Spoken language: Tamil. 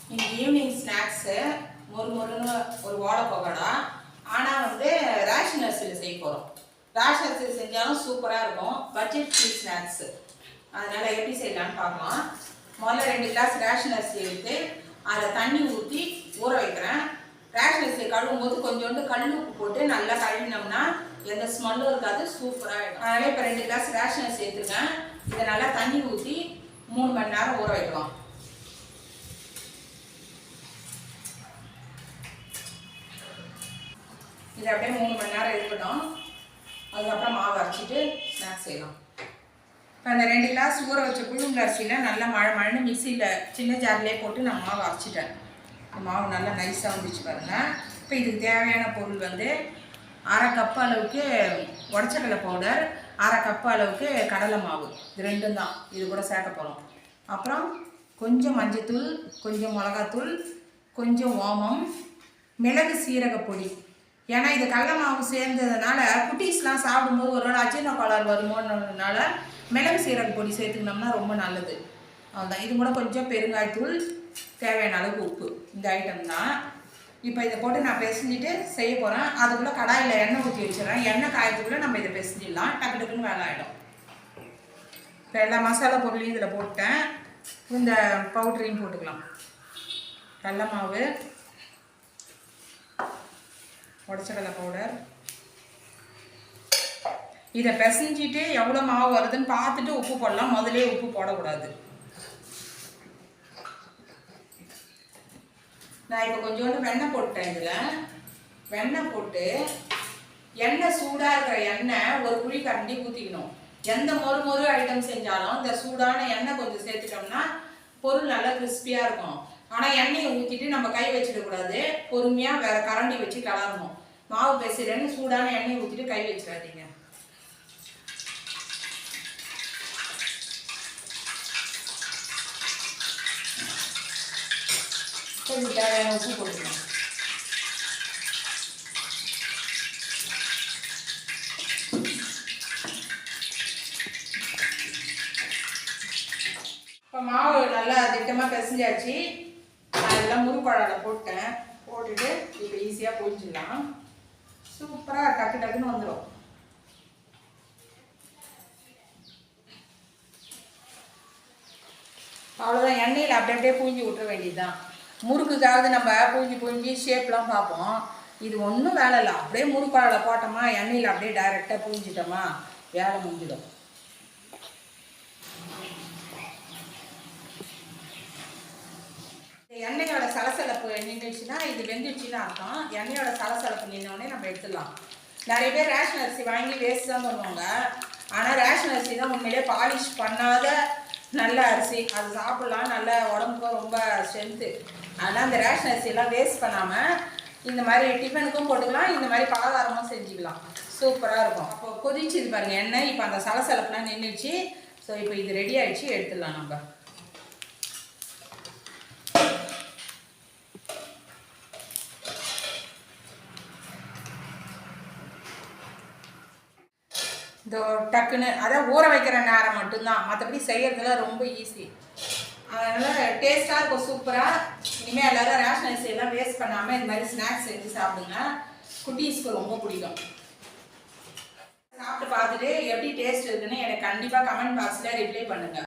இன்னைக்கு ஈவினிங் ஸ்நாக்ஸு மொறுன்னு ஒரு ஓலை பகோடா. ஆனால் ரேஷன் அரிசியில் செய்ய போகிறோம். ரேஷன் அரிசியில் செஞ்சாலும் சூப்பராக இருக்கும். Budget free snacks. அதனால் எப்படி செய்யலான்னு பார்க்கலாம். முதல்ல 2 கிளாஸ் ரேஷன் அரிசி எடுத்து அதில் தண்ணி ஊற்றி ஊற வைக்கிறேன். ரேஷன் அரிசியை கழுவும் போது கொஞ்சோண்டு கல் உப்பு போட்டு நல்லா கழுவினோம்னா எந்த ஸ்மெல்லும் இருக்காது, சூப்பராக இருக்கும். அதனால் இப்போ 2 கிளாஸ் ரேஷன் அரிசி எடுத்துருக்கேன். இதை நல்லா தண்ணி ஊற்றி 3 மணி நேரம் ஊற வைக்கலாம். இது அப்படியே 3 மணி நேரம் இருக்கட்டும். அதுக்கப்புறம் மாவு அரைச்சிட்டு ஸ்நாக்ஸ் செய்யலாம். இப்போ அந்த 2 கிளாஸ் ஊற வச்ச புழுங்கல் அரிசியில் நல்லா மழை மிக்சியில் சின்ன ஜார்லேயே போட்டு நான் மாவு அரைச்சிட்டேன். மாவு நல்லா நைஸாக வந்துச்சு பாருங்கள். இப்போ இதுக்கு தேவையான பொருள் 1/2 கப்பு அளவுக்கு உடச்சக்கடலை பவுடர், 1/2 கப்பு அளவுக்கு கடலை மாவு. இது 2 தான் இது கூட சேர்க்க போகிறோம். அப்புறம் கொஞ்சம் மஞ்சத்தூள், கொஞ்சம் மிளகாத்தூள், கொஞ்சம் ஓமம், மிளகு சீரக பொடி. ஏன்னா இது கடலை மாவு சேர்ந்ததுனால குட்டீஸ்லாம் சாப்பிடும்போது ஒரு நாள் அஜீர்ண கோளாறு வருமோன்றதுனால மிளகு சீரக பொடி சேர்த்துக்கினோம்னா ரொம்ப நல்லது. அதுதான். இது கூட கொஞ்சம் பெருங்காயத்தூள், தேவையான அளவுக்கு உப்பு. இந்த ஐட்டம் தான். இப்போ இதை போட்டு நான் பிசைஞ்சிட்டு செய்ய போகிறேன். அதுக்குள்ளே கடாயில் எண்ணெய் ஊற்றி வச்சுறேன். எண்ணெய் காயத்துக்குள்ளே நம்ம இதை பிசைஞ்சிடலாம். டக்கு டக்குன்னு வேலை ஆகிடும். இப்போ எல்லா மசாலா பொருளையும் இதில் போட்டேன். இந்த பவுடரையும் போட்டுக்கலாம். கடலை மாவு, உடச்சக்கடலை பவுடர். இதை பிசைஞ்சிட்டு எவ்வளோ மாவு வருதுன்னு பார்த்துட்டு உப்பு போடலாம். முதலே உப்பு போடக்கூடாது. நான் இப்போ கொஞ்சோண்டு வெண்ணெய் போட்டேன். இதில் வெண்ணெய் போட்டு எண்ணெய் சூடாக இருக்கிற எண்ணெய் ஒரு குழி கரண்டி ஊற்றிக்கணும். எந்த மொறு ஐட்டம் செஞ்சாலும் இந்த சூடான எண்ணெய் கொஞ்சம் சேர்த்துட்டோம்னா பொருள் நல்லா கிறிஸ்பியாக இருக்கும். ஆனால் எண்ணெயை ஊற்றிட்டு நம்ம கை வச்சிடக்கூடாது. பொறுமையாக வேறு கரண்டி வச்சு கலரணும். மாவு பேசுகிறேன்னு சூடான எண்ணெயை ஊற்றிட்டு கை வச்சிடாதீங்க. கொஞ்சம் தேவையான உப்பு போட்டுக்கணும். இப்போ மாவு நல்லா திட்டமாக பிசைஞ்சாச்சு. நான் எல்லாம் முறுக்குழாயில் போட்டேன். போட்டுட்டு இப்போ ஈஸியாக பொரிச்சிடலாம். சூப்பராக டக்கு டக்குன்னு வந்துடும். அவ்வளோதான். எண்ணெயில் அப்படியே பூஞ்சி விட்டுற வேண்டியதுதான். முறுக்குக்காவது நம்ம பூஞ்சி ஷேப்லாம் பார்ப்போம். இது ஒன்றும் வேலை இல்லை. அப்படியே முறுக்குழாயில் போட்டோமா, எண்ணெயில் அப்படியே டைரெக்டாக பூஞ்சிட்டோமா, வேலை முடிஞ்சிடும். எண்ணெயோட சலசலப்பு நின்றுச்சுன்னா இது வெந்துச்சுன்னு அர்த்தம். எண்ணெயோட சலசலப்பு நின்னோடனே நம்ம எடுத்துடலாம். நிறைய பேர் ரேஷன் அரிசி வாங்கி வேஸ்ட் தான் பண்ணுவாங்க. ஆனால் ரேஷன் அரிசி தான் உண்மையிலே பாலிஷ் பண்ணாத நல்ல அரிசி. அது சாப்பிட்லாம், நல்ல உடம்புக்கும் ரொம்ப ஸ்ட்ரென்த்து. ஆனால் அந்த ரேஷன் அரிசியெல்லாம் வேஸ்ட் பண்ணாமல் இந்த மாதிரி டிஃபனுக்கும் போட்டுக்கலாம், இந்த மாதிரி பலகாரமும் செஞ்சுக்கலாம். சூப்பராக இருக்கும். அப்போ கொதிச்சுது பாருங்கள் எண்ணெய். இப்போ அந்த சலசலப்புலாம் நின்றுச்சு. ஸோ இப்போ இது ரெடி ஆகிடுச்சு, எடுத்துடலாம் நம்ம. இந்த டக்குன்னு அதான் ஊற வைக்கிற நேரம் மட்டும்தான். மற்றபடி செய்கிறதுல ரொம்ப ஈஸி. அதனால் டேஸ்ட்டாக இருக்கும், சூப்பராக. இனிமேல் எல்லோரும் ரேஷன் அரிசி எல்லாம் வேஸ்ட் பண்ணாமல் இந்த மாதிரி ஸ்நாக்ஸ் செஞ்சு சாப்பிடுங்க. குட்டீஸ்க்கு ரொம்ப பிடிக்கும். சாப்பிட்டு பார்த்துட்டு எப்படி டேஸ்ட் இருக்குன்னு எனக்கு கண்டிப்பாக கமெண்ட் பாக்ஸில் ரிப்ளை பண்ணுங்கள்.